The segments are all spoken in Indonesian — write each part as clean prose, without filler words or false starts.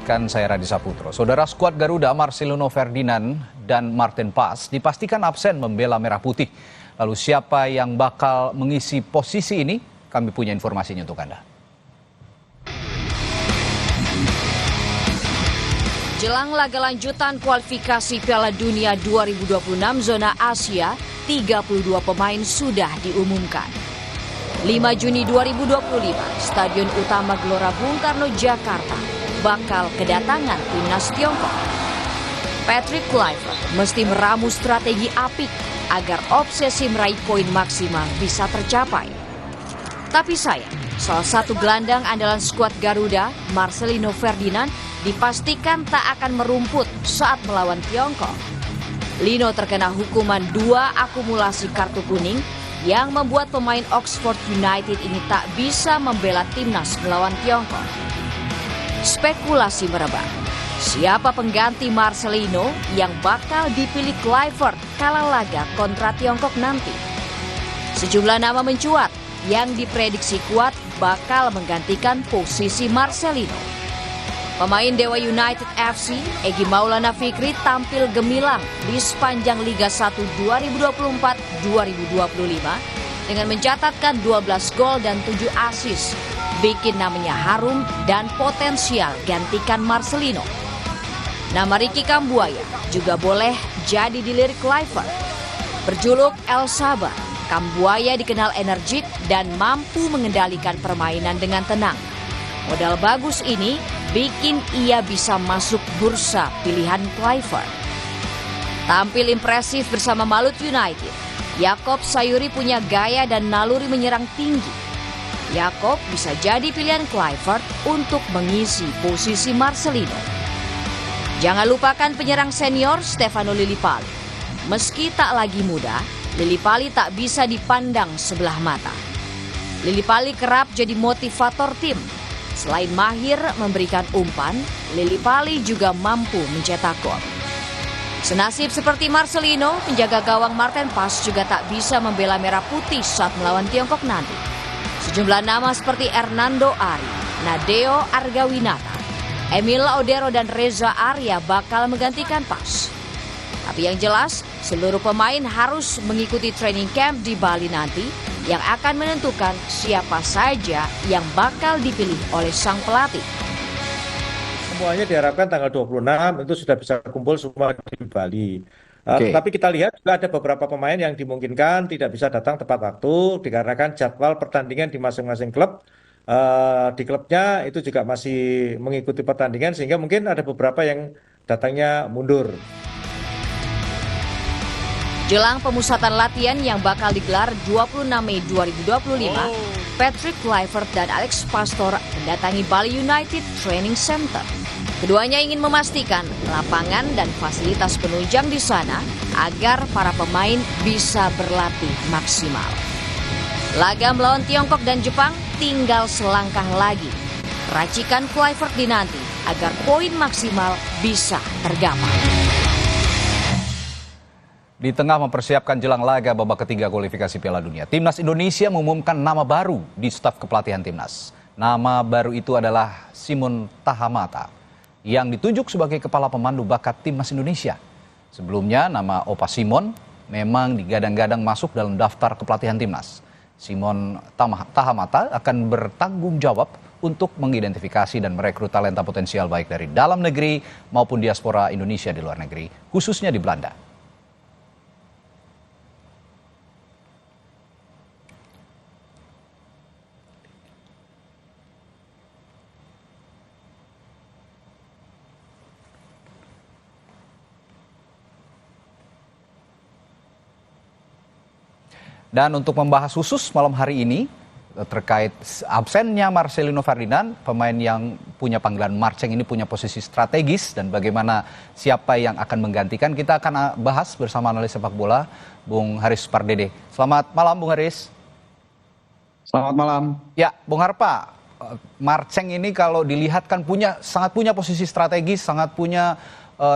mengabarkan, saya Radi Saputro. Saudara, skuad Garuda Marcelino Ferdinand dan Martin Paz dipastikan absen membela Merah Putih. Lalu siapa yang bakal mengisi posisi ini? Kami punya informasinya untuk Anda. Jelang laga lanjutan kualifikasi Piala Dunia 2026 zona Asia, 32 pemain sudah diumumkan. 5 Juni 2025, Stadion Utama Gelora Bung Karno, Jakarta, bakal kedatangan timnas Tiongkok. Patrick Kluivert mesti meramu strategi apik agar obsesi meraih poin maksimal bisa tercapai. Tapi sayang, salah satu gelandang andalan skuad Garuda, Marcelino Ferdinand, dipastikan tak akan merumput saat melawan Tiongkok. Lino terkena hukuman 2 akumulasi kartu kuning yang membuat pemain Oxford United ini tak bisa membela timnas melawan Tiongkok. Spekulasi merebak, siapa pengganti Marcelino yang bakal dipilih Kluivert kala laga kontra Tiongkok nanti? Sejumlah nama mencuat yang diprediksi kuat bakal menggantikan posisi Marcelino. Pemain Dewa United FC, Egy Maulana Fikri, tampil gemilang di sepanjang Liga 1 2024-2025 dengan mencatatkan 12 gol dan 7 assist, bikin namanya harum dan potensial gantikan Marcelino. Nama Ricky Kambuaya juga boleh jadi dilirik Kluivert. Berjuluk El Sabar, Kambuaya dikenal energik dan mampu mengendalikan permainan dengan tenang. Modal bagus ini bikin ia bisa masuk bursa pilihan Kluivert. Tampil impresif bersama Malut United, Yakob Sayuri punya gaya dan naluri menyerang tinggi. Yakob bisa jadi pilihan Kluivert untuk mengisi posisi Marcelino. Jangan lupakan penyerang senior Stefano Lillipali. Meski tak lagi muda, Lillipali tak bisa dipandang sebelah mata. Lillipali kerap jadi motivator tim. Selain mahir memberikan umpan, Lillipali juga mampu mencetak gol. Senasib seperti Marcelino, penjaga gawang Martin Paz juga tak bisa membela Merah Putih saat melawan Tiongkok nanti. Sejumlah nama seperti Hernando Ari, Nadeo Argawinata, Emil Odero dan Reza Arya bakal menggantikan Paz. Tapi yang jelas, seluruh pemain harus mengikuti training camp di Bali nanti yang akan menentukan siapa saja yang bakal dipilih oleh sang pelatih. Semuanya diharapkan tanggal 26 itu sudah bisa kumpul semua di Bali. Tapi kita lihat juga ada beberapa pemain yang dimungkinkan tidak bisa datang tepat waktu dikarenakan jadwal pertandingan di masing-masing klub. Di klubnya itu juga masih mengikuti pertandingan sehingga mungkin ada beberapa yang datangnya mundur. Jelang pemusatan latihan yang bakal digelar 26 Mei 2025, Patrick Kluivert dan Alex Pastor mendatangi Bali United Training Center. Keduanya ingin memastikan lapangan dan fasilitas penunjang di sana agar para pemain bisa berlatih maksimal. Laga melawan Tiongkok dan Jepang tinggal selangkah lagi. Racikan Kluivert dinanti agar poin maksimal bisa tergapai. Di tengah mempersiapkan jelang laga babak ketiga kualifikasi Piala Dunia, Timnas Indonesia mengumumkan nama baru di staf kepelatihan Timnas. Nama baru itu adalah Simon Tahamata yang ditunjuk sebagai kepala pemandu bakat Timnas Indonesia. Sebelumnya nama Opa Simon memang digadang-gadang masuk dalam daftar kepelatihan Timnas. Simon Tahamata akan bertanggung jawab untuk mengidentifikasi dan merekrut talenta potensial baik dari dalam negeri maupun diaspora Indonesia di luar negeri, khususnya di Belanda. Dan untuk membahas khusus malam hari ini terkait absennya Marcelino Ferdinand, pemain yang punya panggilan Marceng ini punya posisi strategis dan bagaimana siapa yang akan menggantikan, kita akan bahas bersama analis sepak bola Bung Haris Pardede. Selamat malam Bung Haris. Selamat malam. Ya, Bung Harpa, Marceng ini kalau dilihat kan sangat punya posisi strategis, sangat punya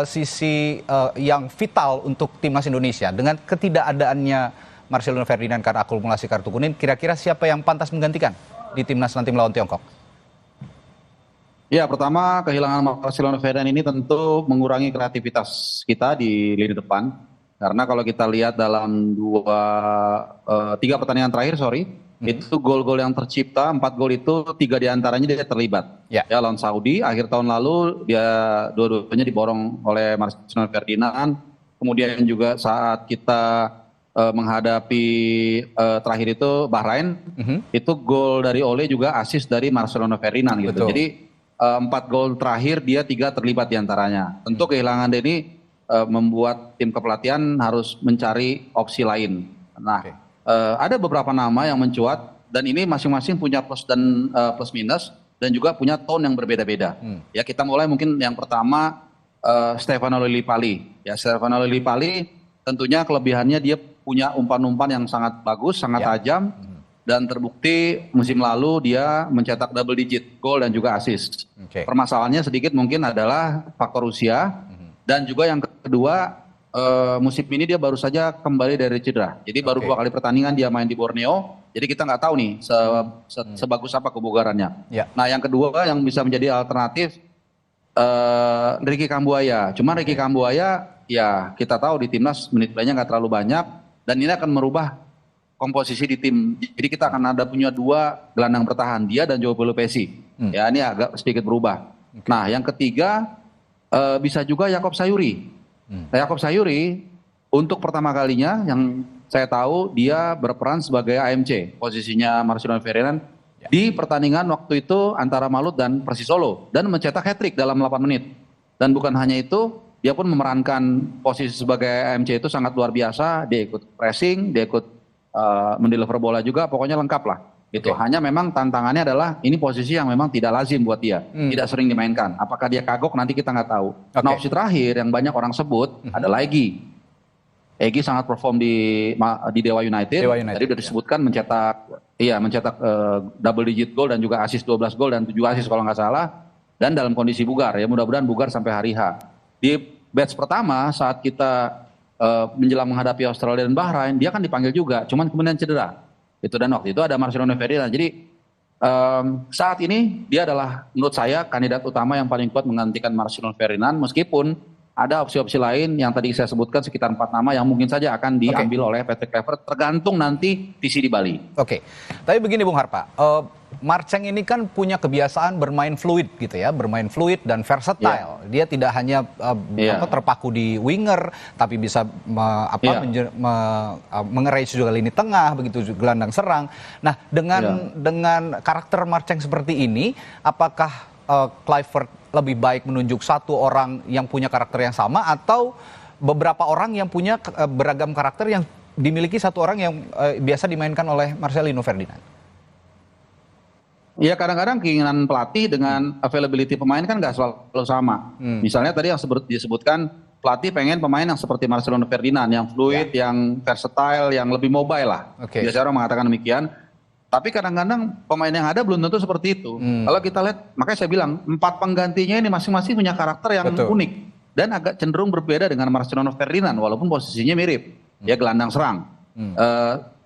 sisi yang vital untuk timnas Indonesia. Dengan ketidakadaannya Marcelino Ferdinand karena akumulasi kartu kuning, kira-kira siapa yang pantas menggantikan di timnas nanti melawan Tiongkok? Ya, pertama kehilangan Marcelo Ferdinand ini tentu mengurangi kreativitas kita di lini depan. Karena kalau kita lihat dalam tiga pertandingan terakhir, itu gol-gol yang tercipta, 4 gol itu 3 diantaranya dia terlibat. Ya, lawan Saudi, akhir tahun lalu dia dua-duanya diborong oleh Marcelo Ferdinand. Kemudian juga saat kita menghadapi terakhir itu Bahrain, itu gol dari Ole juga assist dari Marcelo Ferdinand gitu. Betul. Jadi 4 gol terakhir dia 3 terlibat diantaranya. Tentu kehilangan dia ini membuat tim kepelatihan harus mencari opsi lain. Nah, ada beberapa nama yang mencuat dan ini masing-masing punya plus dan plus minus dan juga punya tone yang berbeda-beda. Ya, kita mulai mungkin yang pertama Stefano Lillipali. Ya, Stefano Lillipali tentunya kelebihannya dia punya umpan-umpan yang sangat bagus, sangat tajam. Dan terbukti musim lalu dia mencetak double digit gol dan juga assist. Permasalahannya sedikit mungkin adalah faktor usia. Dan juga yang kedua, musim ini dia baru saja kembali dari cedera. Jadi baru 2 kali pertandingan dia main di Borneo. Jadi kita nggak tahu nih sebagus apa kebugarannya. Nah, yang kedua yang bisa menjadi alternatif Ricky Kambuaya. Cuma Ricky Kambuaya ya kita tahu di timnas menit playnya nggak terlalu banyak. Dan ini akan merubah komposisi di tim. Jadi kita akan ada punya 2 gelandang bertahan, dia dan João Paulo Pesci. Ya, ini agak sedikit berubah. Nah, yang ketiga bisa juga Yakob Sayuri. Yakob Sayuri untuk pertama kalinya yang saya tahu dia berperan sebagai AMC, posisinya Marcelo Ferdinand di pertandingan waktu itu antara Malut dan Persis Solo dan mencetak hat-trick dalam 8 menit. Dan bukan hanya itu, dia pun memerankan posisi sebagai AMC itu sangat luar biasa. Dia ikut pressing, dia ikut mendeliver bola juga, pokoknya lengkap lah. Gitu. Hanya memang tantangannya adalah ini posisi yang memang tidak lazim buat dia, tidak sering dimainkan. Apakah dia kagok nanti kita nggak tahu. Nah, opsi terakhir yang banyak orang sebut adalah Egy. Egy sangat perform di Dewa United. Tadi sudah disebutkan mencetak double digit gol dan juga assist 12 gol dan 7 assist kalau nggak salah. Dan dalam kondisi bugar ya, mudah-mudahan bugar sampai hari H. Di batch pertama saat kita menjelang menghadapi Australia dan Bahrain, dia kan dipanggil juga, cuman kemudian cedera. Itu dan waktu itu ada Marcelo Ferdinand. Jadi saat ini dia adalah menurut saya kandidat utama yang paling kuat menggantikan Marcelo Ferdinand, meskipun ada opsi-opsi lain yang tadi saya sebutkan sekitar 4 nama yang mungkin saja akan diambil oleh Patrick Kluivert tergantung nanti visi di Bali. Tapi begini Bung Harpa, Marceng ini kan punya kebiasaan bermain fluid gitu ya, bermain fluid dan versatile. Dia tidak hanya terpaku di winger, tapi bisa mengerais juga lini tengah, begitu gelandang serang. Nah, dengan karakter Marceng seperti ini, apakah Kluivert lebih baik menunjuk satu orang yang punya karakter yang sama atau beberapa orang yang punya beragam karakter yang dimiliki satu orang yang biasa dimainkan oleh Marcelino Ferdinand? Ya, kadang-kadang keinginan pelatih dengan availability pemain kan nggak selalu sama. Misalnya tadi yang disebutkan pelatih pengen pemain yang seperti Marcelo Ferdinand, yang fluid, yang versatile, yang lebih mobile lah. Biasanya orang mengatakan demikian. Tapi kadang-kadang pemain yang ada belum tentu seperti itu. Kalau kita lihat, makanya saya bilang 4 penggantinya ini masing-masing punya karakter yang unik dan agak cenderung berbeda dengan Marcelo Ferdinand walaupun posisinya mirip. Dia gelandang serang.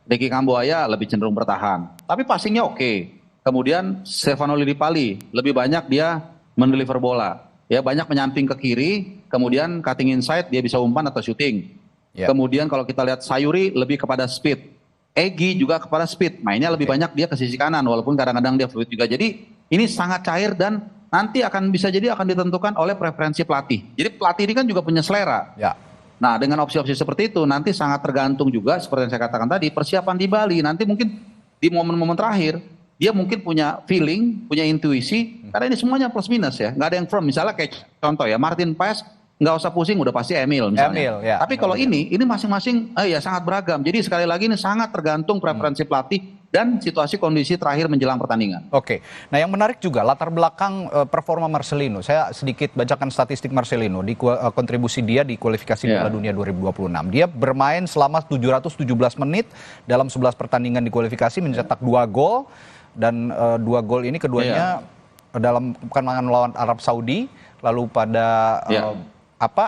Ricky Kambuaya lebih cenderung bertahan. Tapi passingnya oke. Kemudian Stefano Lillipali lebih banyak dia mendeliver bola. Ya, banyak menyamping ke kiri, kemudian cutting inside dia bisa umpan atau shooting. Kemudian kalau kita lihat Sayuri lebih kepada speed. Egy juga kepada speed, mainnya lebih banyak dia ke sisi kanan walaupun kadang-kadang dia fluid juga. Jadi ini sangat cair dan nanti bisa jadi akan ditentukan oleh preferensi pelatih. Jadi pelatih ini kan juga punya selera. Nah, dengan opsi-opsi seperti itu nanti sangat tergantung juga seperti yang saya katakan tadi, persiapan di Bali. Nanti mungkin di momen-momen terakhir dia mungkin punya feeling, punya intuisi, karena ini semuanya plus minus ya, nggak ada yang firm. Misalnya kayak contoh ya, Martin Paes nggak usah pusing, udah pasti Emil misalnya. Tapi kalau ini masing-masing sangat beragam. Jadi sekali lagi ini sangat tergantung preferensi pelatih dan situasi kondisi terakhir menjelang pertandingan. Nah yang menarik juga latar belakang performa Marcelino. Saya sedikit bacakan statistik Marcelino di kontribusi dia di kualifikasi Piala Dunia 2026. Dia bermain selama 717 menit dalam 11 pertandingan di kualifikasi, mencetak 2 gol dan 2 gol ini keduanya dalam pertandingan melawan Arab Saudi, lalu pada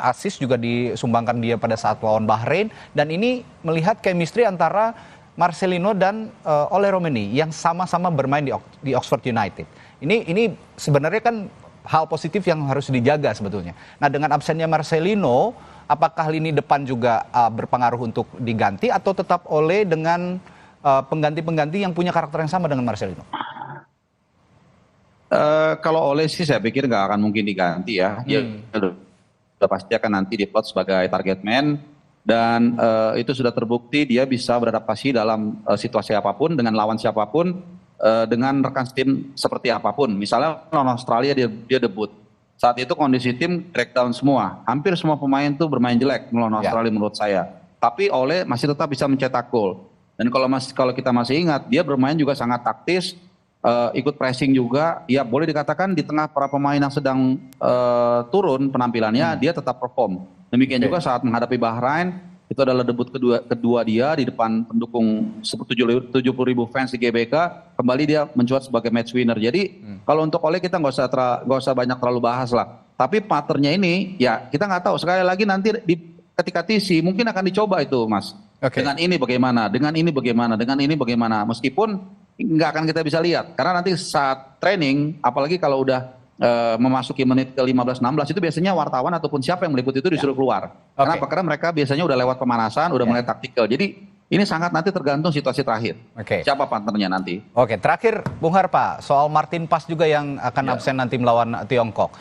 assist juga disumbangkan dia pada saat lawan Bahrain, dan ini melihat chemistry antara Marcelino dan Ole Romeni yang sama-sama bermain di Oxford United. Ini sebenarnya kan hal positif yang harus dijaga sebetulnya. Nah, dengan absennya Marcelino, apakah lini depan juga berpengaruh untuk diganti atau tetap Ole dengan pengganti-pengganti yang punya karakter yang sama dengan Marcelino? Kalau Ole sih saya pikir nggak akan mungkin diganti ya. Dia sudah pasti akan nanti diplot sebagai target man, dan itu sudah terbukti dia bisa beradaptasi dalam situasi apapun, dengan lawan siapapun, dengan rekan tim seperti apapun. Misalnya lawan Australia dia debut. Saat itu kondisi tim breakdown semua. Hampir semua pemain tuh bermain jelek melawan Australia menurut saya. Tapi Ole masih tetap bisa mencetak gol. Dan kalau kita masih ingat, dia bermain juga sangat taktis, ikut pressing juga. Ya boleh dikatakan di tengah para pemain yang sedang turun penampilannya, dia tetap perform. Demikian juga saat menghadapi Bahrain, itu adalah debut kedua dia di depan pendukung 70.000 fans di GBK. Kembali dia mencuat sebagai match winner. Jadi kalau untuk Ole kita nggak usah banyak terlalu bahas lah. Tapi patternnya ini ya kita nggak tahu. Sekali lagi nanti ketika TC mungkin akan dicoba itu, Mas. Dengan ini bagaimana, dengan ini bagaimana, dengan ini bagaimana. Meskipun nggak akan kita bisa lihat. Karena nanti saat training, apalagi kalau udah memasuki menit ke 15-16, itu biasanya wartawan ataupun siapa yang meliput itu disuruh keluar. Kenapa? Karena mereka biasanya udah lewat pemanasan, udah mulai taktikal. Jadi ini sangat nanti tergantung situasi terakhir. Siapa partnernya nanti. Terakhir Bung Harpa, soal Martin Pas juga yang akan absen nanti melawan Tiongkok.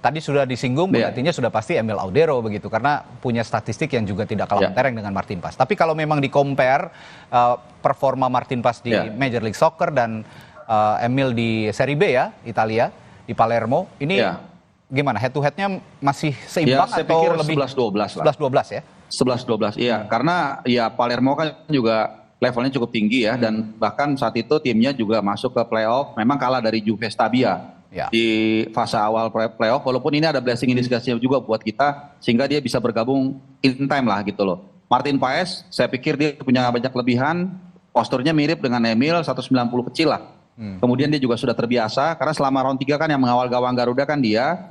Tadi sudah disinggung, artinya sudah pasti Emil Audero begitu, karena punya statistik yang juga tidak kalah mentereng dengan Martin Pas. Tapi kalau memang di-compare performa Martin Pas di Major League Soccer dan Emil di Serie B ya, Italia, di Palermo, ini gimana? Head to head-nya masih seimbang saya atau pikir lebih 11-12 lah. 11-12 ya? 11-12, iya. Karena ya Palermo kan juga levelnya cukup tinggi ya, dan bahkan saat itu timnya juga masuk ke playoff, memang kalah dari Juve Stabia di fase awal playoff, walaupun ini ada blessing in disguise juga buat kita, sehingga dia bisa bergabung in time lah gitu loh. Martin Paes, saya pikir dia punya banyak kelebihan, posturnya mirip dengan Emil, 190 kecil lah. Kemudian dia juga sudah terbiasa, karena selama round 3 kan yang mengawal gawang Garuda kan dia.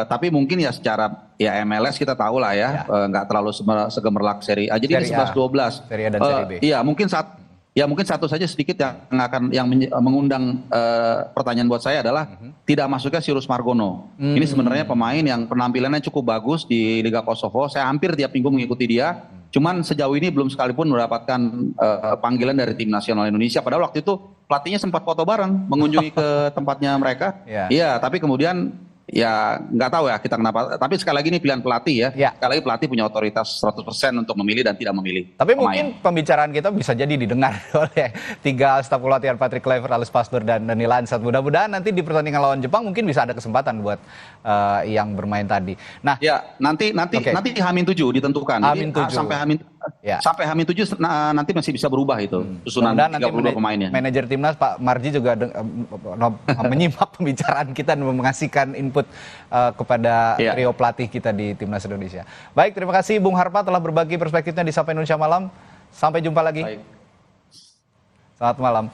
Tapi mungkin ya secara MLS kita tahu lah ya, nggak terlalu segemerlak Serie A. Jadi ini 11-12. Serie A dan Serie B. Iya, mungkin satu saja sedikit yang mengundang pertanyaan buat saya adalah tidak masuknya Sirus Margono. Ini sebenarnya pemain yang penampilannya cukup bagus di Liga Kosovo. Saya hampir tiap minggu mengikuti dia. Cuman sejauh ini belum sekalipun mendapatkan panggilan dari tim nasional Indonesia. Padahal waktu itu pelatihnya sempat foto bareng mengunjungi ke tempatnya mereka. Iya, tapi kemudian ya nggak tahu ya kita kenapa. Tapi sekali lagi ini pilihan pelatih ya. Sekali lagi pelatih punya otoritas 100% untuk memilih dan tidak memilih. Tapi mungkin pembicaraan kita bisa jadi didengar oleh 3 staf pelatihan Patrick Kluivert, Alex Pastoor, dan Dani Lansat. Mudah-mudahan nanti di pertandingan lawan Jepang mungkin bisa ada kesempatan buat yang bermain tadi. Nah, ya nanti H-7 ditentukan. Sampai H-7 nanti masih bisa berubah itu susunan 32 pemainnya. Manajer timnas Pak Marji juga menyimak pembicaraan kita dan mengasihkan input kepada trio pelatih kita di timnas Indonesia. Baik, terima kasih Bung Harpa telah berbagi perspektifnya di Sapa Indonesia Malam. Sampai jumpa lagi. Selamat malam.